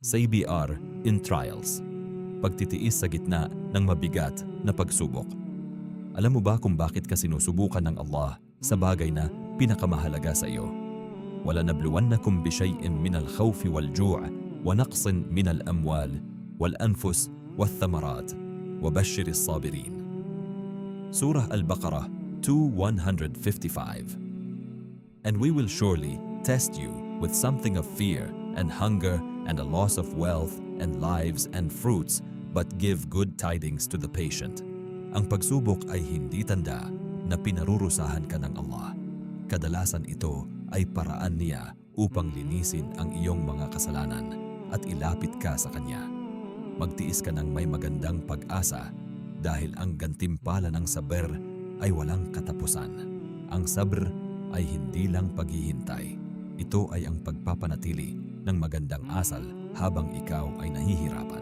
CBR in trials. Pagtitiis sa gitna ng mabigat na pagsubok. Alam mo ba kung bakit ka sinusubukan ng Allah sa bagay na pinakamahalaga sa iyo? وَلَنَبْلُوَنَّكُمْ بِشَيْءٍ مِنَ الْخَوْفِ وَالْجُوعِ وَنَقْصٍ مِنَ الْأَمْوَالِ وَالْأَنْفُسِ وَالثَّمَرَاتِ وَبَشِّرِ الصَّابِرِينَ. Surah Al-Baqarah 2:155. And we will surely test you with something of fear and hunger and a loss of wealth and lives and fruits, but give good tidings to the patient. Ang pagsubok ay hindi tanda na pinarurusahan ka ng Allah. Kadalasan ito ay paraan niya upang linisin ang iyong mga kasalanan at ilapit ka sa Kanya. Magtiis ka ng may magandang pag-asa dahil ang gantimpala ng saber ay walang katapusan. Ang sabr ay hindi lang paghihintay. Ito ay ang pagpapanatili ng magandang asal habang ikaw ay nahihirapan.